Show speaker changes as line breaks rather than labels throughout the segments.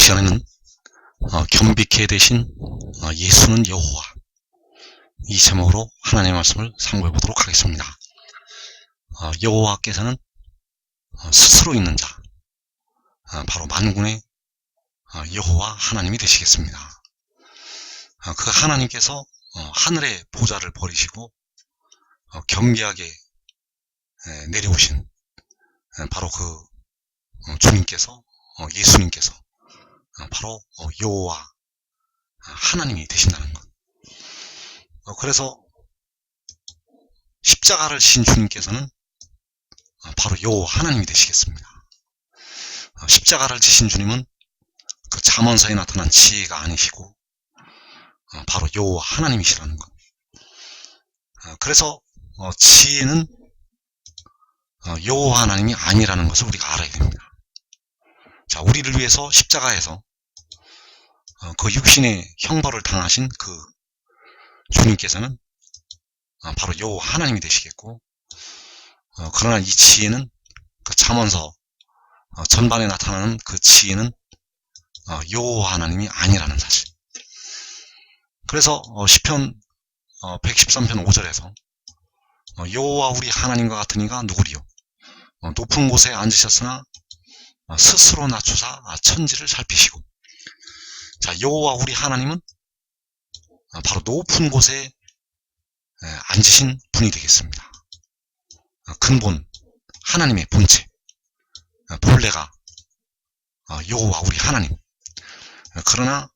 시간에는 겸비케 되신 예수는 여호와, 이 제목으로 하나님의 말씀을 상고해 보도록 하겠습니다. 여호와께서는 스스로 있는 자, 바로 만군의 여호와 하나님이 되시겠습니다. 그 하나님께서 하늘의 보좌를 버리시고 겸비하게 내려오신 바로 그 주님께서, 예수님께서 바로 여호와 하나님이 되신다는 것. 그래서 십자가를 지신 주님께서는 바로 여호와 하나님이 되시겠습니다. 십자가를 지신 주님은 그 잠언서에 나타난 지혜가 아니시고 바로 여호와 하나님이시라는 것. 그래서 지혜는 여호와 하나님이 아니라는 것을 우리가 알아야 됩니다. 자, 우리를 위해서 십자가에서 그 육신의 형벌을 당하신 그 주님께서는 바로 여호와 하나님이 되시겠고, 그러나 이 지혜는 그 잠언서 전반에 나타나는 그 지혜는 여호와 하나님이 아니라는 사실. 그래서 시편 113편 5절에서 여호와 우리 하나님과 같으니가 누구리요? 높은 곳에 앉으셨으나 스스로 낮추사 천지를 살피시고. 자, 여호와 우리 하나님은 바로 높은 곳에 앉으신 분이 되겠습니다. 근본, 하나님의 본체, 본래가 여호와 우리 하나님. 그러나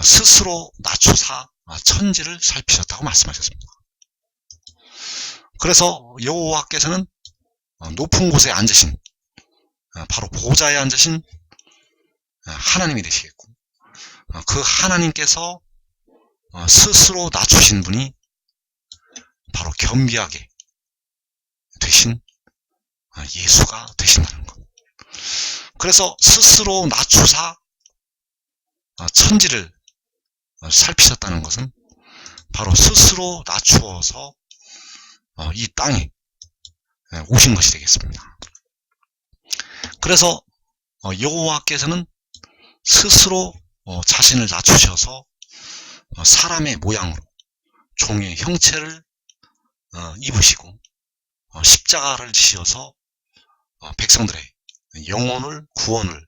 스스로 낮추사 천지를 살피셨다고 말씀하셨습니다. 그래서 여호와께서는 높은 곳에 앉으신, 바로 보좌에 앉으신 하나님이 되시겠고, 그 하나님께서 스스로 낮추신 분이 바로 겸비하게 되신 예수가 되신다는 것. 그래서 스스로 낮추사 천지를 살피셨다는 것은 바로 스스로 낮추어서 이 땅에 오신 것이 되겠습니다. 그래서 여호와께서는 스스로 자신을 낮추셔서 사람의 모양으로 종의 형체를 입으시고 십자가를 지셔서 백성들의 영혼을 구원을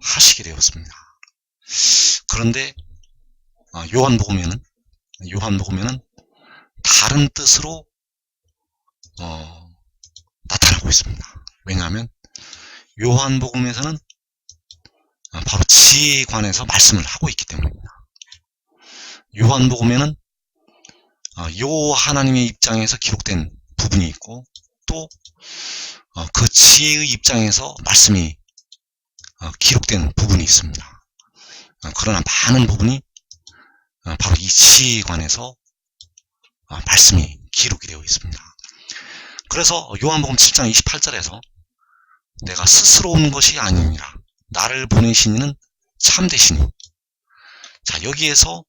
하시게 되었습니다. 그런데 요한복음에는 다른 뜻으로 나타나고 있습니다. 왜냐하면 요한복음에서는 바로 지혜에 관해서 말씀을 하고 있기 때문입니다. 요한복음에는 여호와 하나님의 입장에서 기록된 부분이 있고, 또 그 지혜의 입장에서 말씀이 기록된 부분이 있습니다. 그러나 많은 부분이 바로 이 지혜에 관해서 말씀이 기록이 되어 있습니다. 그래서 요한복음 7장 28절에서 내가 스스로 온 것이 아니니라 나를 보내신 이는 참되시니. 자, 여기에서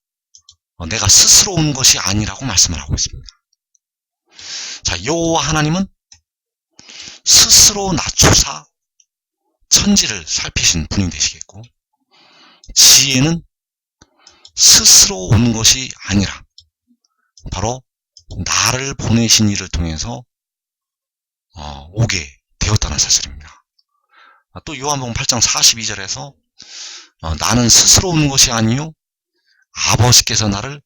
내가 스스로 온 것이 아니라고 말씀을 하고 있습니다. 자, 여호와 하나님은 스스로 낮추사 천지를 살피신 분이 되시겠고, 지혜는 스스로 온 것이 아니라 바로 나를 보내신 이를 통해서 오게 되었다는 사실입니다. 또 요한복음 8장 42절에서 나는 스스로 온 것이 아니요 아버지께서 나를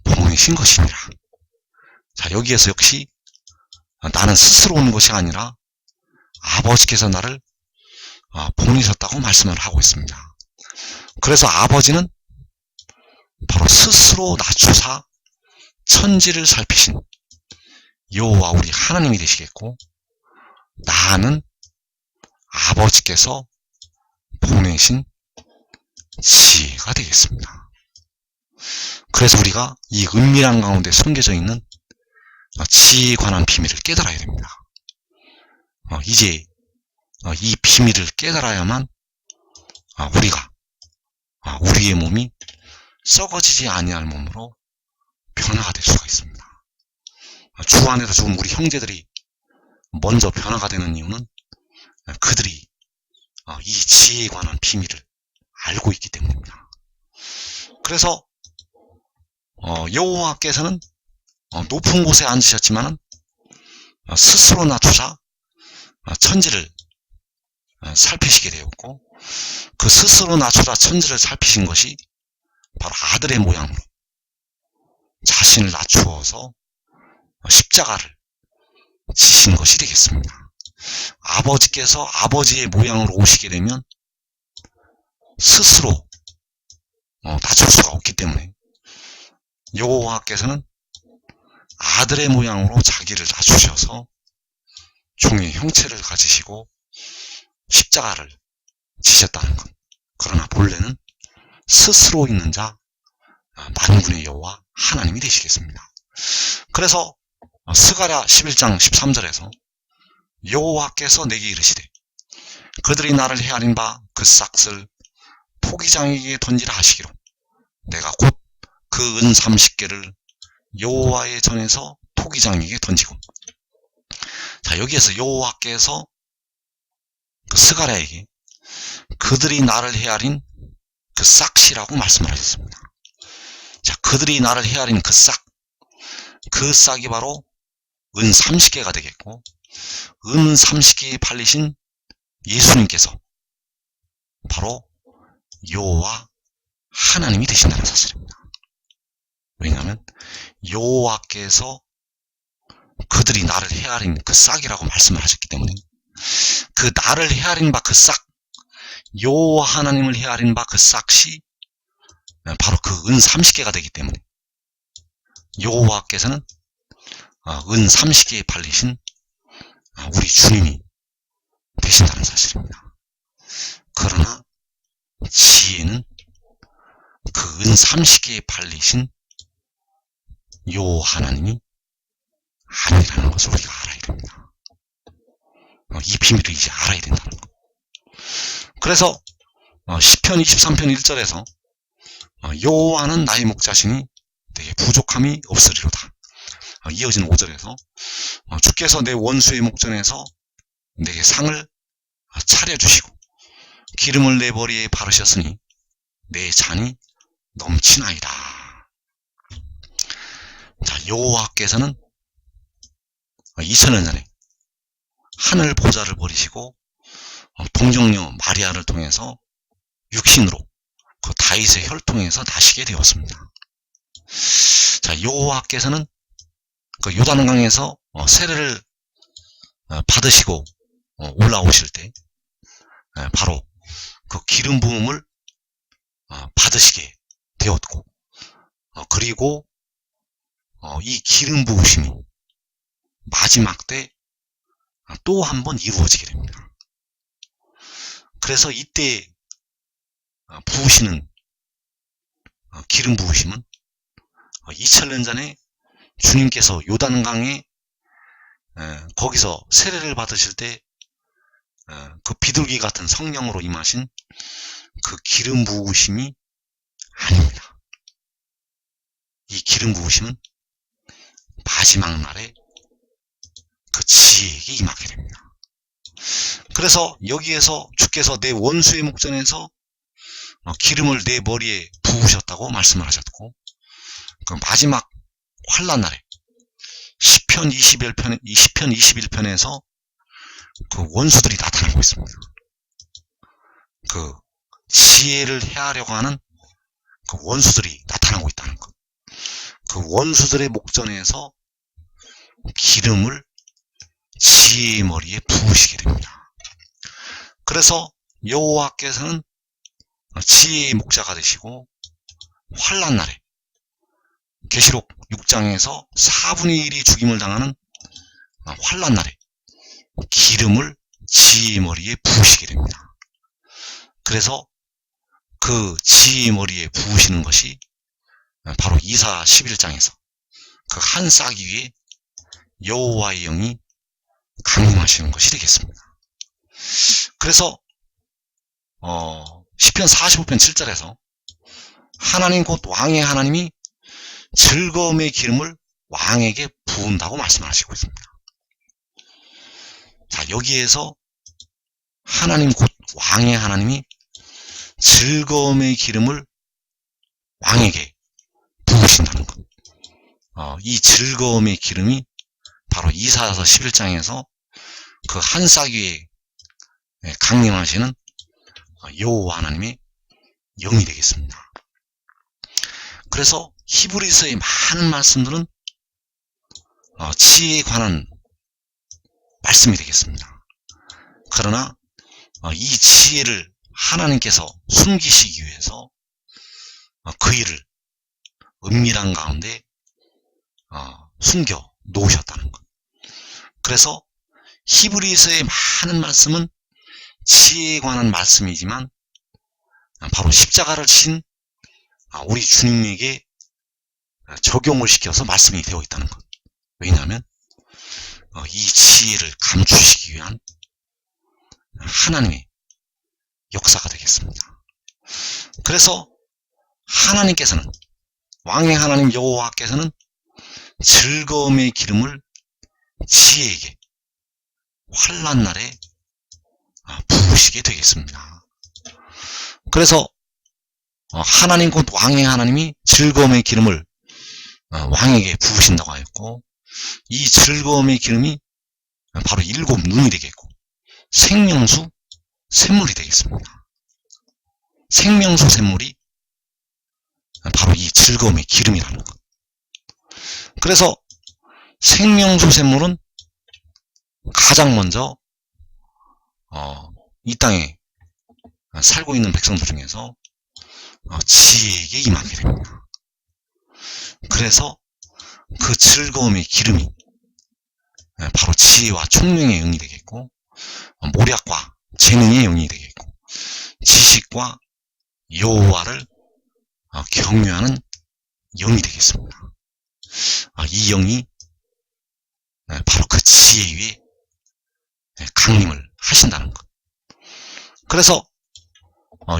보내신 것이니라. 자, 여기에서 역시 나는 스스로 온 것이 아니라 아버지께서 나를 보내셨다고 말씀을 하고 있습니다. 그래서 아버지는 바로 스스로 낮추사 천지를 살피신 여호와 우리 하나님이 되시겠고, 나는 아버지께서 보내신 지혜가 되겠습니다. 그래서 우리가 이 은밀한 가운데 숨겨져 있는 지혜에 관한 비밀을 깨달아야 됩니다. 이제 이 비밀을 깨달아야만 우리의 몸이 썩어지지 아니할 몸으로 변화가 될 수가 있습니다. 주 안에서 죽은 우리 형제들이 먼저 변화가 되는 이유는 그들이 이 지혜에 관한 비밀을 알고 있기 때문입니다. 그래서 여호와께서는 높은 곳에 앉으셨지만 스스로 낮추사 천지를 살피시게 되었고, 그 스스로 낮추사 천지를 살피신 것이 바로 아들의 모양으로 자신을 낮추어서 십자가를 지신 것이 되겠습니다. 아버지께서 아버지의 모양으로 오시게 되면 스스로 낮출 수가 없기 때문에 여호와께서는 아들의 모양으로 자기를 낮추셔서 종의 형체를 가지시고 십자가를 지셨다는 것. 그러나 본래는 스스로 있는 자 만군의 여호와 하나님이 되시겠습니다. 그래서 스가랴 11장 13절에서 여호와께서 내게 이르시되 그들이 나를 헤아린 바 그 싹을 토기장에게 던지라 하시기로 내가 곧 그 은 30개를 여호와의 전에서 토기장에게 던지고. 자, 여기에서 여호와께서 그 스가랴에게 그들이 나를 헤아린 그 싹이라고 말씀을 하셨습니다. 자, 그들이 나를 헤아린 그 싹이 바로 은 30개가 되겠고, 은 30개에 팔리신 예수님께서 바로 여호와 하나님이 되신다는 사실입니다. 왜냐하면 여호와께서 그들이 나를 헤아린 그 싹이라고 말씀을 하셨기 때문에, 그 나를 헤아린 바 그 싹, 여호와 하나님을 헤아린 바 그 싹이 바로 그 은 30개가 되기 때문에 여호와께서는 은 30개에 팔리신 우리 주님이 되신다는 사실입니다. 그러나 지혜는 그 은 30개에 팔리신 여호와 하나님이 아니라는 것을 우리가 알아야 됩니다. 이 비밀을 이제 알아야 된다는 것. 그래서 시편 23편 1절에서 여호와는 나의 목자시니 내게 부족함이 없으리로다. 이어지는 5절에서 주께서 내 원수의 목전에서 내게 상을 차려주시고 기름을 내 머리에 바르셨으니 내 잔이 넘치나이다. 자, 여호와께서는 2000년 전에 하늘 보좌를 버리시고 동정녀 마리아를 통해서 육신으로 그 다윗의 혈통에서 나시게 되었습니다. 자, 여호와께서는 그 요단강에서 세례를 받으시고 올라오실 때 바로 그 기름 부음을 받으시게 되었고, 그리고 이 기름 부으심이 마지막 때 또 한 번 이루어지게 됩니다. 그래서 이때 부으시는 기름 부으심은 2000년 전에 주님께서 요단강에 거기서 세례를 받으실 때 그 비둘기 같은 성령으로 임하신 그 기름 부으심이 아닙니다. 이 기름 부으심은 마지막 날에 그 지혜에게 임하게 됩니다. 그래서 여기에서 주께서 내 원수의 목전에서 기름을 내 머리에 부으셨다고 말씀을 하셨고, 그 마지막 환난 날에 시편 21편에서 그 원수들이 나타나고 있습니다. 그 지혜를 해하려고 하는 그 원수들이 나타나고 있다는 것. 그 원수들의 목전에서 기름을 지혜의 머리에 부으시게 됩니다. 그래서 여호와께서는 지혜의 목자가 되시고 환난 날에 계시록 6장에서 4분의 1이 죽임을 당하는 환난 날에 기름을 지혜의 머리에 부으시게 됩니다. 그래서 그 지혜의 머리에 부으시는 것이 바로 이사 11장에서 그 한 싹 위에 여호와의 영이 강림하시는 것이 되겠습니다. 그래서 시편 45편 7절에서 하나님 곧 왕의 하나님이 즐거움의 기름을 왕에게 부은다고 말씀하시고 있습니다. 자, 여기에서 하나님 곧 왕의 하나님이 즐거움의 기름을 왕에게 부으신다는 것. 이 즐거움의 기름이 바로 이사야서 11장에서 그 한 싹 위에 강림하시는 여호와 하나님의 영이 되겠습니다. 그래서 히브리서의 많은 말씀들은 지혜에 관한 말씀이 되겠습니다. 그러나 이 지혜를 하나님께서 숨기시기 위해서 그 일을 은밀한 가운데 숨겨 놓으셨다는 것. 그래서 히브리서의 많은 말씀은 지혜에 관한 말씀이지만 바로 십자가를 친 우리 주님에게 적용을 시켜서 말씀이 되어 있다는 것. 왜냐하면 이 지혜를 감추시기 위한 하나님의 역사가 되겠습니다. 그래서 하나님께서는, 왕의 하나님 여호와께서는 즐거움의 기름을 지혜에게 환난 날에 부으시게 되겠습니다. 그래서 하나님 곧 왕의 하나님이 즐거움의 기름을 왕에게 부으신다고 하였고, 이 즐거움의 기름이 바로 7 눈이 되겠고 생명수 샘물이 되겠습니다. 생명수 샘물이 바로 이 즐거움의 기름이라는 것. 그래서 생명수 샘물은 가장 먼저 이 땅에 살고 있는 백성들 중에서 지혜에게 임하게 됩니다. 그래서 그 즐거움의 기름이 바로 지혜와 총명의 영이 되겠고, 모략과 재능의 영이 되겠고, 지식과 여호와를 경외하는 영이 되겠습니다. 이 영이 바로 그 지혜 위에 강림을 하신다는 것. 그래서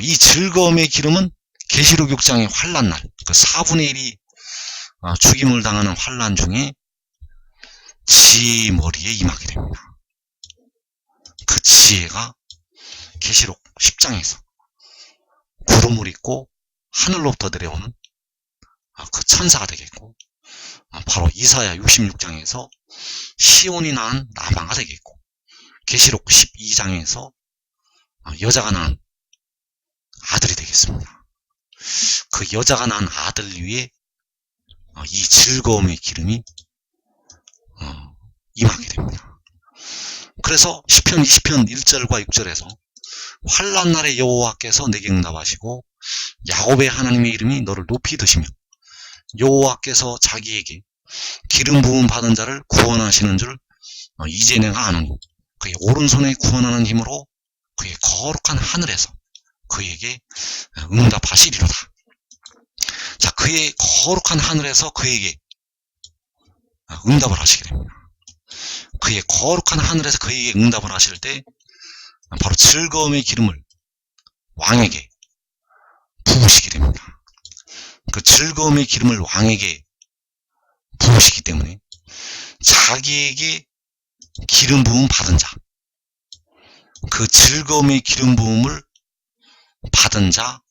이 즐거움의 기름은 계시록 6장의 환난날, 그 4분의 1이 죽임을 당하는 환난 중에 지혜의 머리에 임하게 됩니다. 그 지혜가 계시록 10장에서 구름을 입고 하늘로부터 내려오는 그 천사가 되겠고, 바로 이사야 66장에서 시온이 낳은 라마가 되겠고, 계시록 12장에서 여자가 낳은 아들이 되겠습니다. 그 여자가 낳은 아들 위에 이 즐거움의 기름이 임하게 됩니다. 그래서 시편 20편 1절과 6절에서 환난 날에 여호와께서 내게 응답하시고 야곱의 하나님의 이름이 너를 높이 드시며 여호와께서 자기에게 기름 부음 받은 자를 구원하시는 줄 이제 내가 아노니 그의 오른손에 구원하는 힘으로 그의 거룩한 하늘에서 그에게 응답하시리로다. 자, 그의 거룩한 하늘에서 그에게 응답을 하시게 됩니다. 그의 거룩한 하늘에서 그에게 응답을 하실 때 바로 즐거움의 기름을 왕에게 부으시게 됩니다. 그 즐거움의 기름을 왕에게 부으시기 때문에 자기에게 기름 부음 받은 자, 그 즐거움의 기름 부음을 받은 자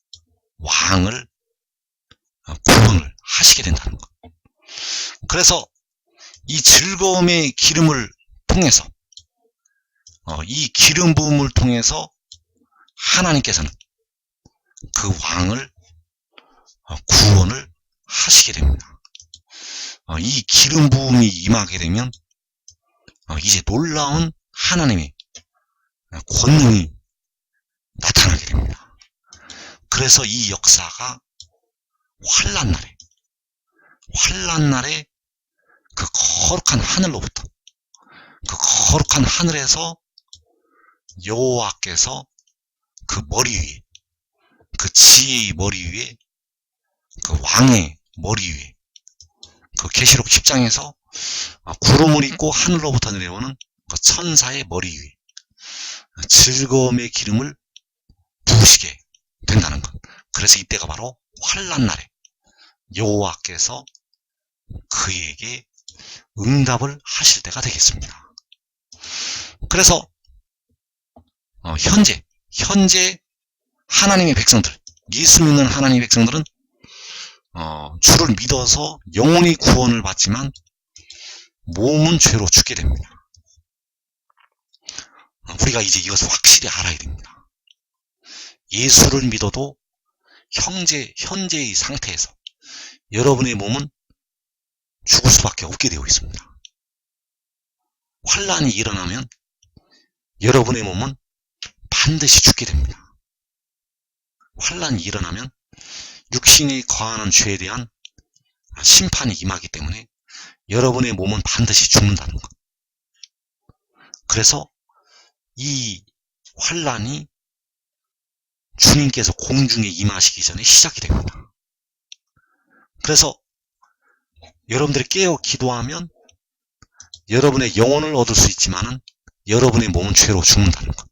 왕을 구원을 하시게 된다는 것. 그래서 이 즐거움의 기름을 통해서 이 기름 부음을 통해서 하나님께서는 그 왕을 구원을 하시게 됩니다. 이 기름 부음이 임하게 되면 이제 놀라운 하나님의 권능이 나타나게 됩니다. 그래서 이 역사가 환난 날에 그 거룩한 하늘로부터, 그 거룩한 하늘에서 여호와께서 그 머리 위에, 그 지혜의 머리 위에, 그 왕의 머리 위에, 그 계시록 10장에서 구름을 입고 하늘로부터 내려오는 그 천사의 머리 위에 즐거움의 기름을 부으시게 된다는 것. 그래서 이때가 바로 환난 날에 여호와께서 그에게 응답을 하실 때가 되겠습니다. 그래서 현재 하나님의 백성들, 예수 믿는 하나님의 백성들은 주를 믿어서 영원히 구원을 받지만 몸은 죄로 죽게 됩니다. 우리가 이제 이것을 확실히 알아야 됩니다. 예수를 믿어도 현재의 상태에서 여러분의 몸은 죽을 수밖에 없게 되어 있습니다. 환란이 일어나면 여러분의 몸은 반드시 죽게 됩니다. 환란이 일어나면 육신이 거하는 죄에 대한 심판이 임하기 때문에 여러분의 몸은 반드시 죽는다는 것. 그래서 이 환란이 주님께서 공중에 임하시기 전에 시작이 됩니다. 그래서 여러분들이 깨어 기도하면 여러분의 영혼을 얻을 수 있지만은 여러분의 몸은 죄로 죽는다는 것.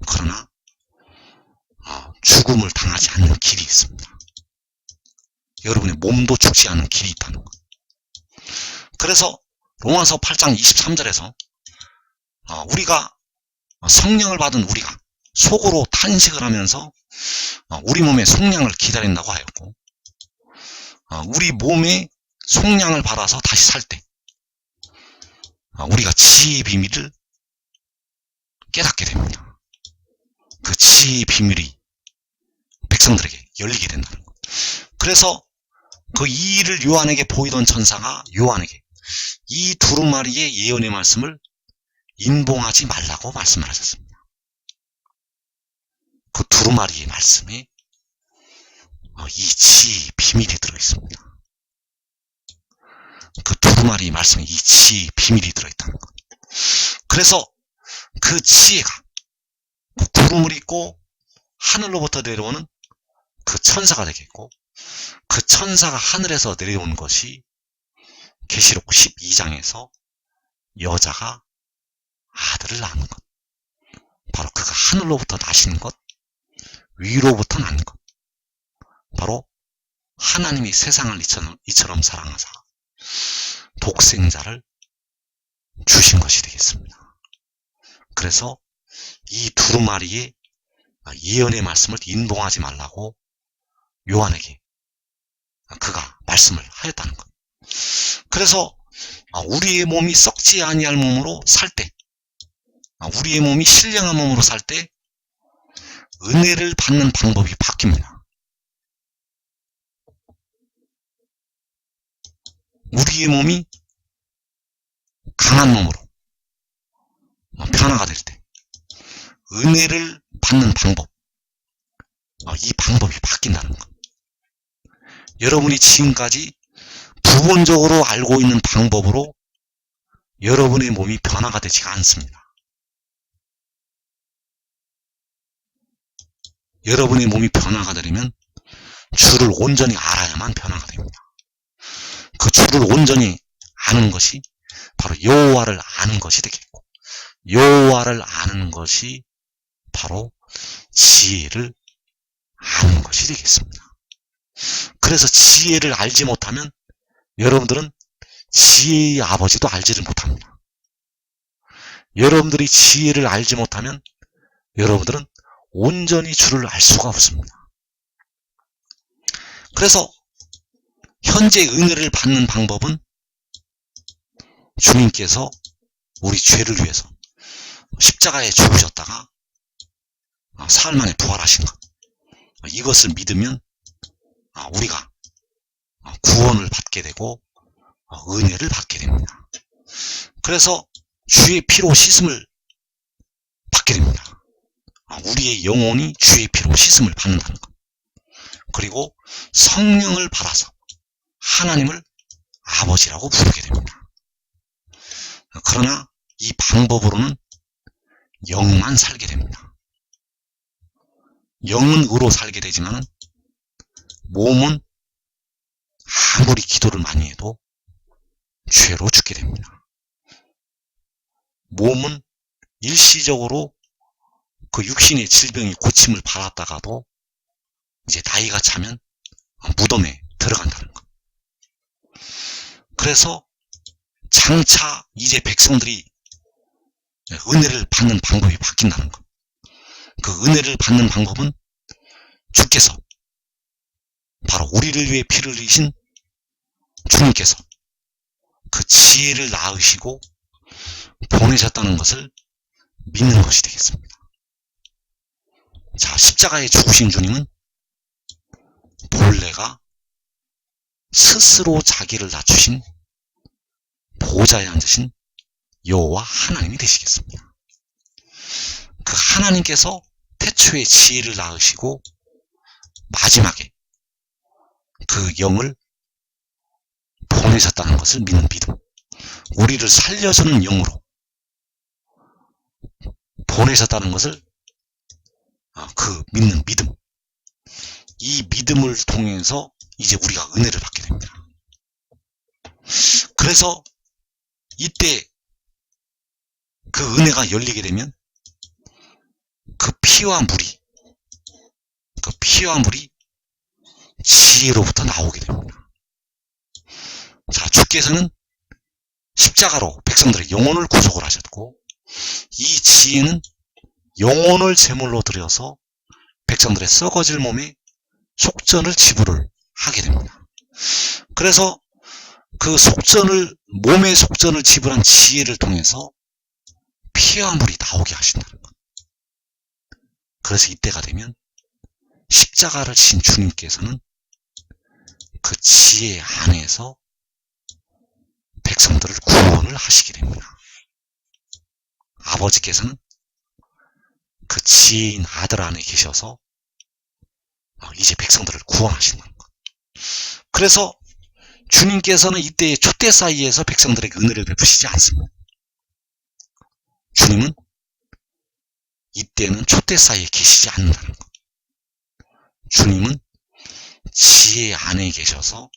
그러나 죽음을 당하지 않는 길이 있습니다. 여러분의 몸도 죽지 않는 길이 있다는 것. 그래서 로마서 8장 23절에서 우리가 성령을 받은 우리가 속으로 탄식을 하면서 우리 몸의 속량을 기다린다고 하였고, 우리 몸의 속량을 받아서 다시 살 때 우리가 지혜의 비밀을 깨닫게 됩니다. 그 지혜의 비밀이 백성들에게 열리게 된다는 것. 그래서 그 이 일을 요한에게 보이던 천사가 요한에게 이 두루마리의 예언의 말씀을 인봉하지 말라고 말씀을 하셨습니다. 그 두루마리의 말씀에 이 지혜의 비밀이 들어있습니다. 그 두루마리의 말씀에 이 지혜의 비밀이 들어있다는 것. 그래서 그 지혜가 그 구름을 입고 하늘로부터 내려오는 그 천사가 되겠고, 그 천사가 하늘에서 내려온 것이 계시록 12장에서 여자가 아들을 낳는 것, 바로 그가 하늘로부터 나신 것, 위로부터 난 것, 바로 하나님이 세상을 이처럼 사랑하사 독생자를 주신 것이 되겠습니다. 그래서 이 두루마리의 예언의 말씀을 인봉하지 말라고 요한에게 그가 말씀을 하였다는 것. 그래서 우리의 몸이 썩지 아니할 몸으로 살 때, 우리의 몸이 신령한 몸으로 살 때 은혜를 받는 방법이 바뀝니다. 우리의 몸이 강한 몸으로 변화가 될 때 은혜를 받는 방법, 이 방법이 바뀐다는 것. 여러분이 지금까지 부분적으로 알고 있는 방법으로 여러분의 몸이 변화가 되지가 않습니다. 여러분의 몸이 변화가 되려면 주를 온전히 알아야만 변화가 됩니다. 그 주를 온전히 아는 것이 바로 여호와를 아는 것이 되겠고, 여호와를 아는 것이 바로 지혜를 아는 것이 되겠습니다. 그래서 지혜를 알지 못하면 여러분들은 지혜의 아버지도 알지를 못합니다. 여러분들이 지혜를 알지 못하면 여러분들은 온전히 주를 알 수가 없습니다. 그래서 현재 은혜를 받는 방법은 주님께서 우리 죄를 위해서 십자가에 죽으셨다가 사흘 만에 부활하신 것, 이것을 믿으면 우리가 구원을 받게 되고 은혜를 받게 됩니다. 그래서 주의 피로 씻음을 받게 됩니다. 우리의 영혼이 주의 피로 씻음을 받는다는 것. 그리고 성령을 받아서 하나님을 아버지라고 부르게 됩니다. 그러나 이 방법으로는 영만 살게 됩니다. 영은 의로 살게 되지만 몸은 아무리 기도를 많이 해도 죄로 죽게 됩니다. 몸은 일시적으로 그 육신의 질병이 고침을 받았다가도 이제 나이가 차면 무덤에 들어간다는 것. 그래서 장차 이제 백성들이 은혜를 받는 방법이 바뀐다는 것. 그 은혜를 받는 방법은 주께서 바로 우리를 위해 피를 흘리신 주님께서 그 지혜를 낳으시고 보내셨다는 것을 믿는 것이 되겠습니다. 자, 십자가에 죽으신 주님은 본래가 스스로 자기를 낮추신 보좌에 앉으신 여호와 하나님이 되시겠습니다. 그 하나님께서 태초에 지혜를 낳으시고 마지막에 그 영을 보내셨다는 것을 믿는 믿음, 우리를 살려주는 영으로 보내셨다는 것을 그 믿는 믿음, 이 믿음을 통해서 이제 우리가 은혜를 받게 됩니다. 그래서 이때 그 은혜가 열리게 되면 그 피와 물이 지혜로부터 나오게 됩니다. 자, 주께서는 십자가로 백성들의 영혼을 구속을 하셨고, 이 지혜는 영혼을 제물로 드려서 백성들의 썩어질 몸에 속전을 지불을 하게 됩니다. 그래서 그 몸의 속전을 지불한 지혜를 통해서 피와 물이 나오게 하신다는 것. 그래서 이때가 되면 십자가를 지신 주님께서는 그 지혜 안에서 백성들을 구원을 하시게 됩니다. 아버지께서는 그 지혜인 아들 안에 계셔서 이제 백성들을 구원하신다는 것. 그래서 주님께서는 이때의 촛대 사이에서 백성들에게 은혜를 베푸시지 않습니다. 주님은 이때는 촛대 사이에 계시지 않는다는 것. 주님은 지혜 안에 계셔서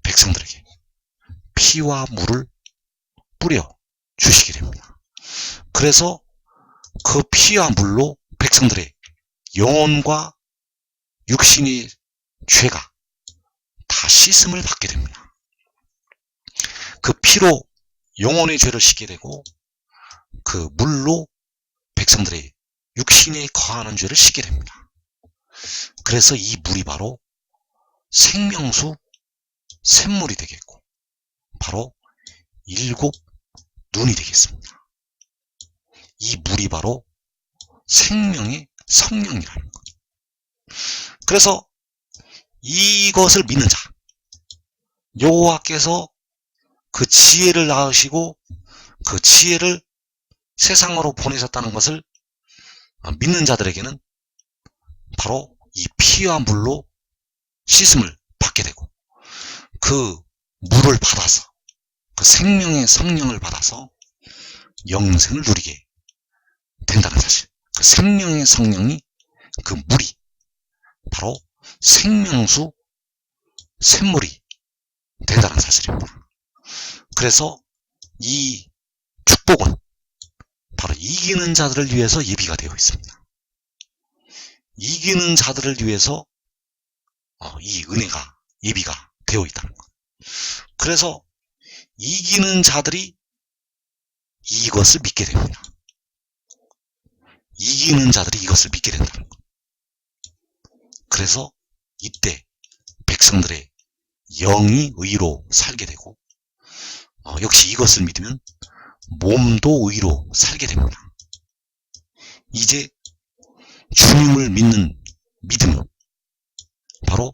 백성들에게 피와 물을 뿌려 주시게 됩니다. 그래서 그 피와 물로 백성들의 영혼과 육신의 죄가 다 씻음을 받게 됩니다. 그 피로 영혼의 죄를 씻게 되고, 그 물로 백성들의 육신에 거하는 죄를 씻게 됩니다. 그래서 이 물이 바로 생명수 샘물이 되겠고, 바로 일곱 눈이 되겠습니다. 이 물이 바로 생명의 성령이라는 것. 그래서 이것을 믿는 자, 여호와께서 그 지혜를 낳으시고 그 지혜를 세상으로 보내셨다는 것을 믿는 자들에게는 바로 이 피와 물로 씻음을 받게 되고, 그 물을 받아서 그 생명의 성령을 받아서 영생을 누리게 된다는 사실. 그 생명의 성령이, 그 물이 바로 생명수 샘물이 된다는 사실입니다. 그래서 이 축복은 바로 이기는 자들을 위해서 예비가 되어 있습니다. 이기는 자들을 위해서 이 은혜가 예비가 되어 있다는 것. 그래서 이기는 자들이 이것을 믿게 됩니다. 이기는 자들이 이것을 믿게 된다는 것. 그래서 이때 백성들의 영이 의로 살게 되고, 역시 이것을 믿으면 몸도 의로 살게 됩니다. 이제 주님을 믿는 믿음은 바로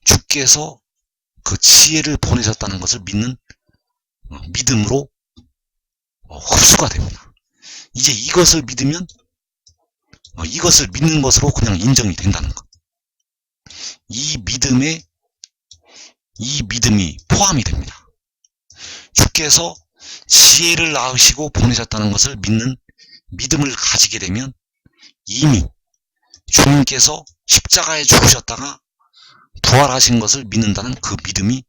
주께서 그 지혜를 보내셨다는 것을 믿는 믿음으로 흡수가 됩니다. 이제 이것을 믿으면 이것을 믿는 것으로 그냥 인정이 된다는 것. 이 믿음이 포함이 됩니다. 주께서 지혜를 낳으시고 보내셨다는 것을 믿는 믿음을 가지게 되면 이미 주님께서 십자가에 죽으셨다가 부활하신 것을 믿는다는 그 믿음이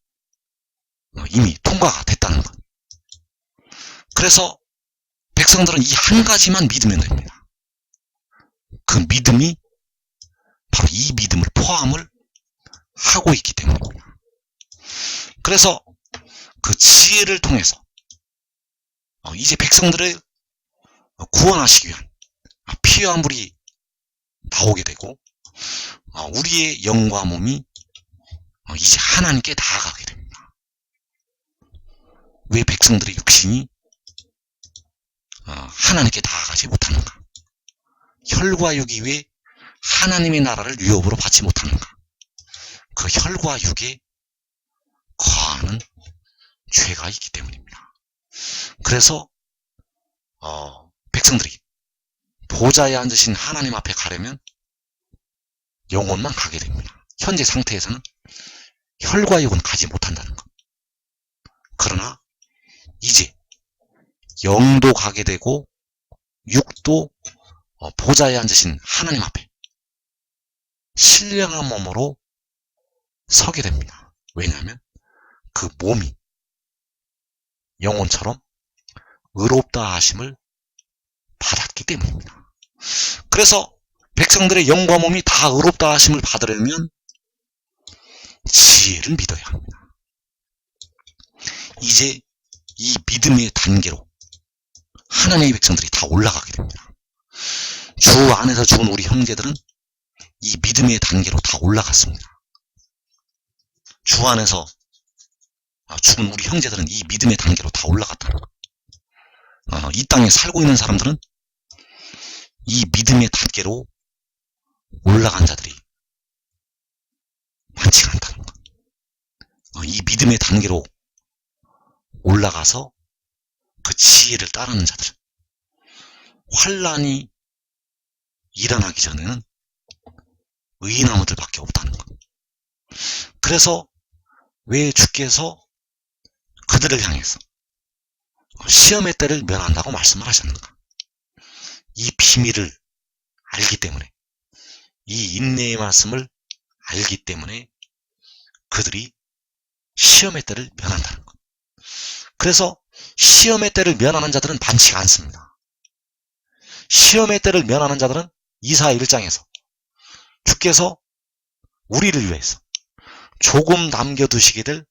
이미 통과가 됐다는 것. 그래서 백성들은 이 한 가지만 믿으면 됩니다. 그 믿음이 바로 이 믿음을 포함을 하고 있기 때문입니다. 그래서 그 지혜를 통해서 이제 백성들을 구원하시기 위한 피와 물이 나오게 되고 우리의 영과 몸이 이제 하나님께 나아가게 됩니다. 왜 백성들의 육신이 하나님께 나아가지 못하는가? 혈과 육이 왜 하나님의 나라를 유업으로 받지 못하는가? 그 혈과 육에 거하는 죄가 있기 때문입니다. 그래서 백성들이 보좌에 앉으신 하나님 앞에 가려면 영혼만 가게 됩니다. 현재 상태에서는 혈과 육은 가지 못한다는 것. 그러나 이제 영도 가게 되고 육도 보좌에 앉으신 하나님 앞에 신령한 몸으로 서게 됩니다. 왜냐하면 그 몸이 영혼처럼 의롭다 하심을 받았기 때문입니다. 그래서 백성들의 영과 몸이 다 의롭다 하심을 받으려면 지혜를 믿어야 합니다. 이제 이 믿음의 단계로 하나님의 백성들이 다 올라가게 됩니다. 주 안에서 죽은 우리 형제들은 이 믿음의 단계로 다 올라갔습니다. 주 안에서 죽은 우리 형제들은 이 믿음의 단계로 다 올라갔다는 것. 이 땅에 살고 있는 사람들은 이 믿음의 단계로 올라간 자들이 많지가 않다는 것. 이 믿음의 단계로 올라가서 그 지혜를 따르는 자들은 환난이 일어나기 전에는 의인나무들밖에 없다는 것. 그래서 왜 주께서 그들을 향해서 시험의 때를 면한다고 말씀을 하셨는가? 이 비밀을 알기 때문에, 이 인내의 말씀을 알기 때문에 그들이 시험의 때를 면한다는 것. 그래서 시험의 때를 면하는 자들은 많지가 않습니다. 시험의 때를 면하는 자들은 이사야 1장에서 주께서 우리를 위해서 조금 남겨두시게 될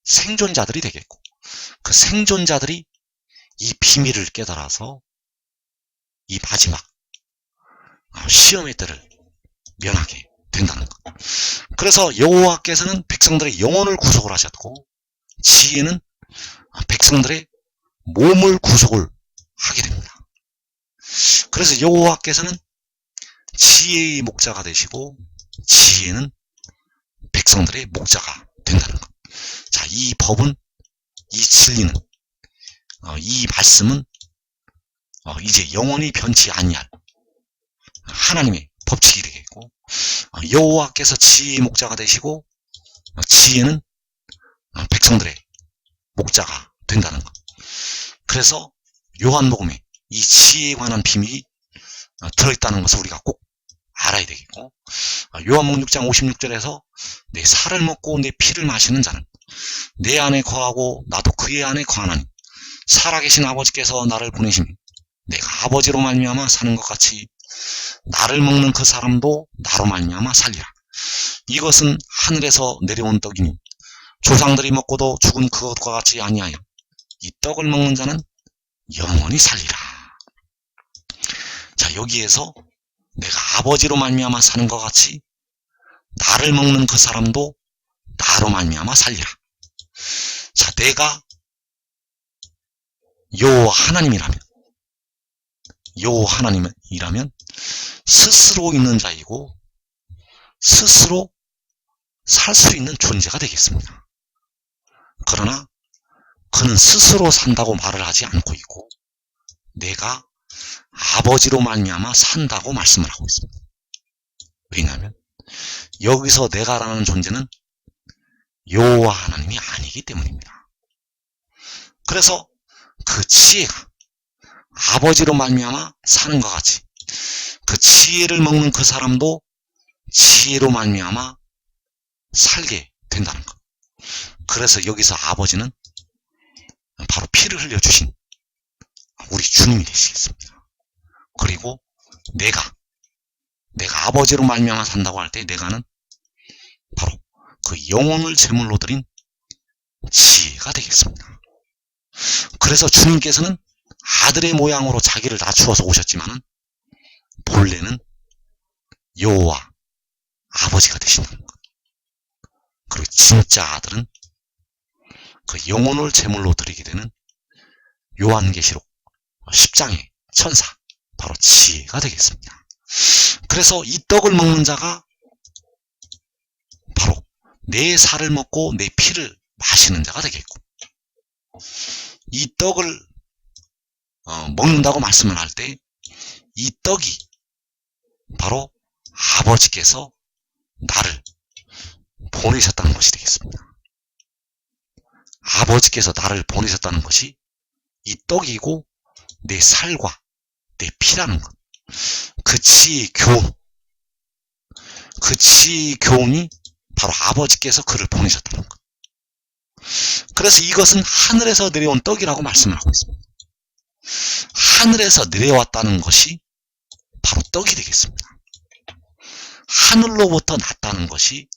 생존자들이 되겠고, 그 생존자들이 이 비밀을 깨달아서 이 마지막 시험의 때를 면하게 된다는 것. 그래서 여호와께서는 백성들의 영혼을 구속을 하셨고, 지혜는 백성들의 몸을 구속을 하게 됩니다. 그래서 여호와께서는 지혜의 목자가 되시고, 지혜는 백성들의 목자가 된다는 것. 자, 이 법은, 이 진리는, 이 말씀은 이제 영원히 변치 아니할 하나님의 법칙이 되겠고, 여호와께서 지혜의 목자가 되시고, 지혜는 백성들의 목자가 된다는 것. 그래서 요한복음에 이 지혜에 관한 비밀이 들어있다는 것을 우리가 꼭 알아야 되겠고, 요한복음 6장 56절에서 내 살을 먹고 내 피를 마시는 자는 내 안에 거하고 나도 그의 안에 거하나니 살아계신 아버지께서 나를 보내시니 내가 아버지로 말미암아 사는 것 같이 나를 먹는 그 사람도 나로 말미암아 살리라. 이것은 하늘에서 내려온 떡이니 조상들이 먹고도 죽은 그것과 같이 아니하여 이 떡을 먹는 자는 영원히 살리라. 자, 여기에서 내가 아버지로 말미암아 사는 것 같이 나를 먹는 그 사람도 나로 말미암아 살리라. 자, 내가 여호와 하나님이라면 스스로 있는 자이고 스스로 살 수 있는 존재가 되겠습니다. 그러나 그는 스스로 산다고 말을 하지 않고 있고 내가 아버지로 말미암아 산다고 말씀을 하고 있습니다. 왜냐하면 여기서 내가라는 존재는 여호와 하나님이 아니기 때문입니다. 그래서 그 지혜가 아버지로 말미암아 사는 것 같이 그 지혜를 먹는 그 사람도 지혜로 말미암아 살게 된다는 것. 그래서 여기서 아버지는 바로 피를 흘려주신 우리 주님이 되시겠습니다. 그리고 내가 아버지로 말미암아 산다고 할 때 내가는 바로 그 영혼을 제물로 드린 지혜가 되겠습니다. 그래서 주님께서는 아들의 모양으로 자기를 낮추어서 오셨지만은 본래는 여호와 아버지가 되신다는 것. 그리고 진짜 아들은 그 영혼을 제물로 드리게 되는 요한계시록 10장의 천사, 바로 지혜가 되겠습니다. 그래서 이 떡을 먹는 자가 바로 내 살을 먹고 내 피를 마시는 자가 되겠고, 이 떡을 먹는다고 말씀을 할 때 이 떡이 바로 아버지께서 나를 보내셨다는 것이 되겠습니다. 아버지께서 나를 보내셨다는 것이 이 떡이고 내 살과 내 피라는 것. 그 지혜의 교훈, 그 지혜의 교훈이 바로 아버지께서 그를 보내셨다는 것. 그래서 이것은 하늘에서 내려온 떡이라고 말씀을 하고 있습니다. 하늘에서 내려왔다는 것이 바로 떡이 되겠습니다. 하늘로부터 났다는 것이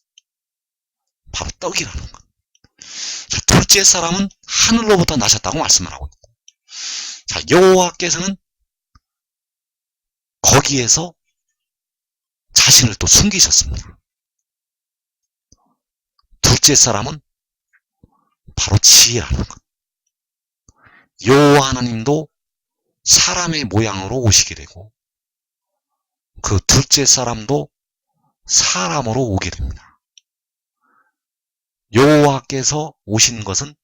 바로 떡이라는 것. 자, 둘째 사람은 하늘로부터 나셨다고 말씀을 하고 있고, 자, 여호와께서는 거기에서 자신을 또 숨기셨습니다. 둘째 사람은 바로 지혜라는 것. 여호와 하나님도 사람의 모양으로 오시게 되고, 그 둘째 사람도 사람으로 오게 됩니다. 여호와께서 오신 것은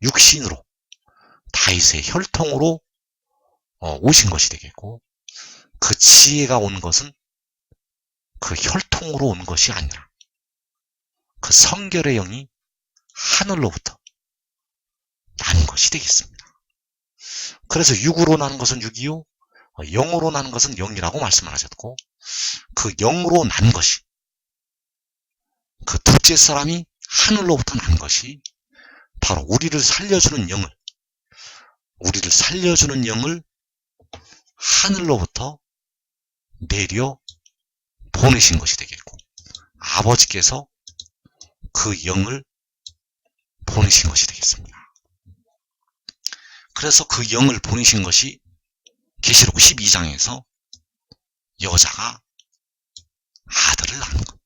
육신으로, 다윗의 혈통으로 오신 것이 되겠고, 그 지혜가 온 것은 그 혈통으로 온 것이 아니라 그 성결의 영이 하늘로부터 난 것이 되겠습니다. 그래서 육으로 나는 것은 육이요, 영으로 나는 것은 영이라고 말씀을 하셨고, 그 영으로 난 것이, 그 둘째 사람이 하늘로부터 난 것이 바로 우리를 살려주는 영을 하늘로부터 내려 보내신 것이 되겠고, 아버지께서 그 영을 보내신 것이 되겠습니다. 그래서 그 영을 보내신 것이 계시록 12장에서 여자가 아들을 낳는 것.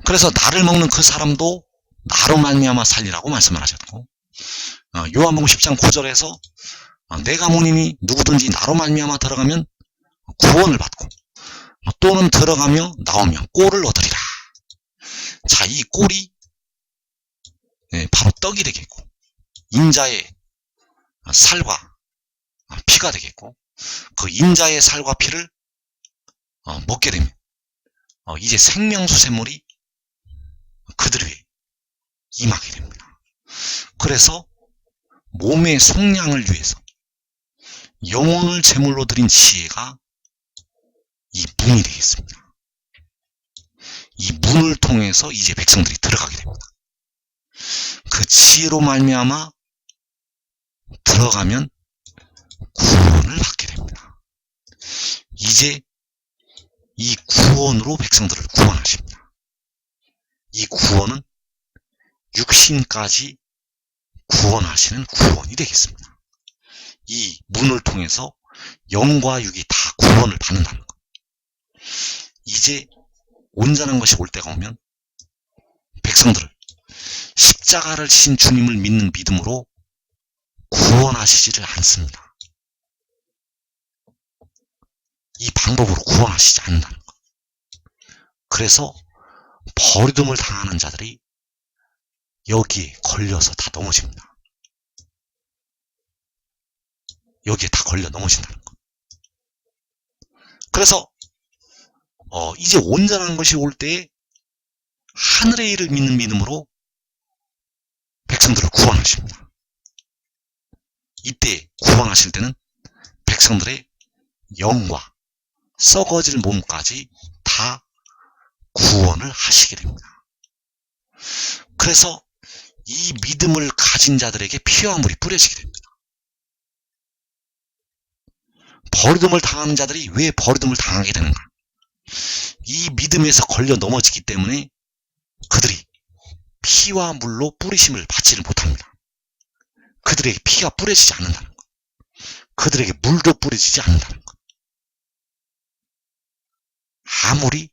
그래서 나를 먹는 그 사람도 나로 말미암아 살리라고 말씀을 하셨고, 요한복음 10장 9절에서 내가 보니니 누구든지 나로 말미암아 들어가면 구원을 받고 또는 들어가며 나오며 꼴을 얻으리라. 자, 이 꼴이 바로 떡이 되겠고, 인자의 살과 피가 되겠고, 그 인자의 살과 피를 먹게 되면 이제 생명수 샘물이 그들 위에 임하게 됩니다. 그래서 몸의 속량을 위해서 영혼을 제물로 드린 지혜가 이 문이 되겠습니다. 이 문을 통해서 이제 백성들이 들어가게 됩니다. 그 지혜로 말미암아 들어가면 구원을 받게 됩니다. 이제 이 구원으로 백성들을 구원하십니다. 이 구원은 육신까지 구원하시는 구원이 되겠습니다. 이 문을 통해서 영과 육이 다 구원을 받는다는 것. 이제 온전한 것이 올 때가 오면 백성들을 십자가를 지신 주님을 믿는 믿음으로 구원하시지를 않습니다. 이 방법으로 구원하시지 않는다는 것. 그래서 버림을 당하는 자들이 여기에 걸려서 다 넘어집니다. 여기에 다 걸려 넘어진다는 것. 그래서 이제 온전한 것이 올 때에 하늘의 일을 믿는 믿음으로 백성들을 구원하십니다. 이때 구원하실 때는 백성들의 영과 썩어질 몸까지 다 구원을 하시게 됩니다. 그래서 이 믿음을 가진 자들에게 피와 물이 뿌려지게 됩니다. 버림을 당하는 자들이 왜 버림을 당하게 되는가? 이 믿음에서 걸려 넘어지기 때문에 그들이 피와 물로 뿌리심을 받지를 못합니다. 그들에게 피가 뿌려지지 않는다는 것. 그들에게 물도 뿌려지지 않는다는 것. 아무리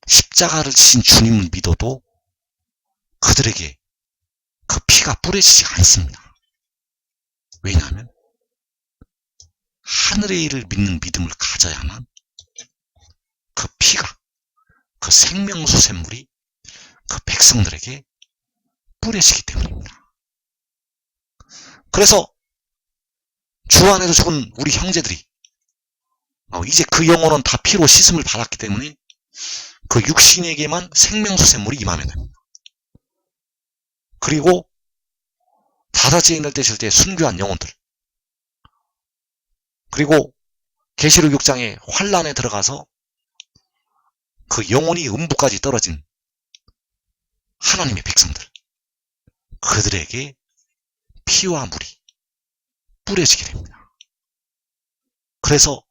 십자가를 지신 주님을 믿어도 그들에게 그 피가 뿌려지지 않습니다. 왜냐하면 하늘의 일을 믿는 믿음을 가져야만 그 피가, 그 생명수 샘물이 그 백성들에게 뿌려지기 때문입니다. 그래서 주 안에서 죽은 우리 형제들이 이제 그 영혼은 다 피로 씻음을 받았기 때문에 그 육신에게만 생명수 샘물이 임하면 됩니다. 그리고 다다지에 있을 때 순교한 영혼들, 그리고 계시록 6장의 환란에 들어가서 그 영혼이 음부까지 떨어진 하나님의 백성들, 그들에게 피와 물이 뿌려지게 됩니다. 그래서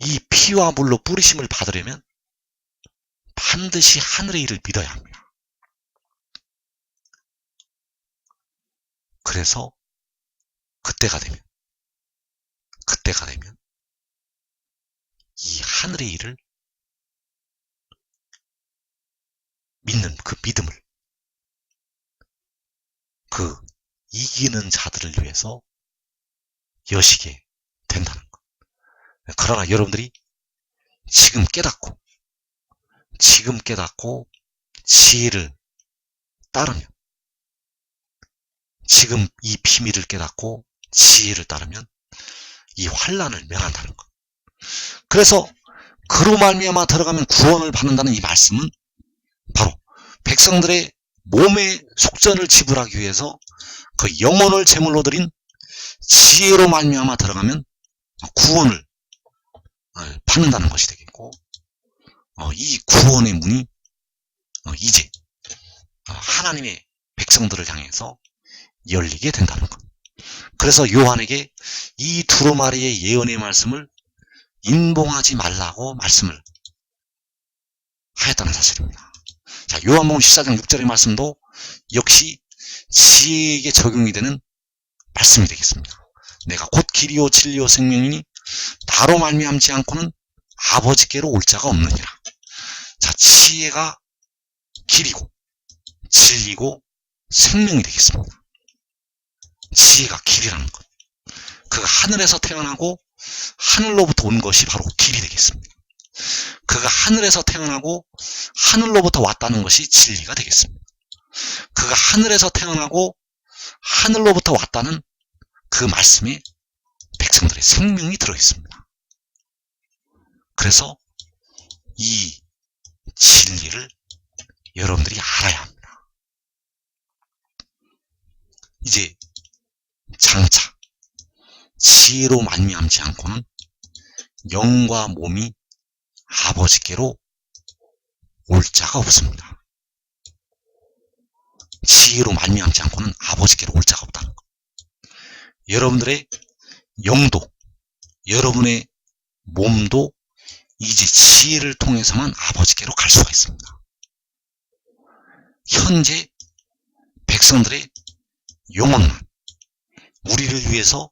이 피와 물로 뿌리심을 받으려면 반드시 하늘의 일을 믿어야 합니다. 그래서 그때가 되면 이 하늘의 일을 믿는 그 믿음을 그 이기는 자들을 위해서 여시게 된다는 것. 그러나 여러분들이 지금 깨닫고 지혜를 따르면, 지금 이 비밀을 깨닫고 지혜를 따르면 이 환란을 면한다는 것. 그래서 그로 말미암아 들어가면 구원을 받는다는 이 말씀은 바로 백성들의 몸의 속전을 지불하기 위해서 그 영혼을 제물로 드린 지혜로 말미암아 들어가면 구원을 받는다는 것이 되겠고, 이 구원의 문이 이제 하나님의 백성들을 향해서 열리게 된다는 것. 그래서 요한에게 이 두루마리의 예언의 말씀을 인봉하지 말라고 말씀을 하였다는 사실입니다. 자, 요한복음 14장 6절의 말씀도 역시 지혜에게 적용이 되는 말씀이 되겠습니다. 내가 곧 길이요 진리요 생명이니 나로 말미암지 않고는 아버지께로 올 자가 없느니라. 자, 지혜가 길이고 진리고 생명이 되겠습니다. 지혜가 길이라는 것. 그가 하늘에서 태어나고 하늘로부터 온 것이 바로 길이 되겠습니다. 그가 하늘에서 태어나고 하늘로부터 왔다는 것이 진리가 되겠습니다. 그가 하늘에서 태어나고 하늘로부터 왔다는 그 말씀에 백성들의 생명이 들어있습니다. 그래서 이 진리를 여러분들이 알아야 합니다. 이제 장차 지혜로 말미암지 않고는 영과 몸이 아버지께로 올 자가 없습니다. 지혜로 말미암지 않고는 아버지께로 올 자가 없다는 것. 여러분들의 영도, 여러분의 몸도 이제 지혜를 통해서만 아버지께로 갈 수가 있습니다. 현재 백성들의 영혼만, 우리를 위해서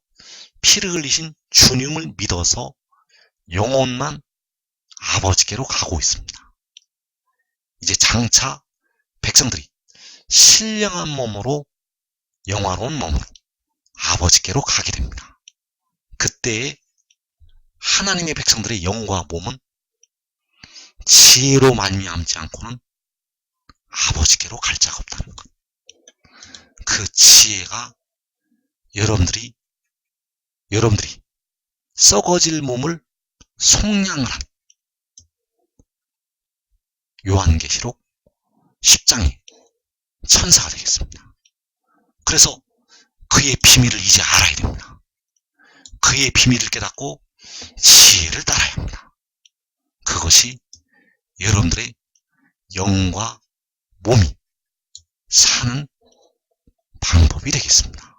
피를 흘리신 주님을 믿어서 영혼만 아버지께로 가고 있습니다. 이제 장차 백성들이 신령한 몸으로, 영화로운 몸으로 아버지께로 가게 됩니다. 그때에 하나님의 백성들의 영과 몸은 지혜로 말미암지 않고는 아버지께로 갈 자가 없다는 것. 그 지혜가 여러분들이 썩어질 몸을 속량을 한 요한계시록 10장의 천사가 되겠습니다. 그래서 그의 비밀을 이제 알아야 됩니다. 그의 비밀을 깨닫고 지혜를 따라야 합니다. 그것이 여러분들의 영과 몸이 사는 방법이 되겠습니다.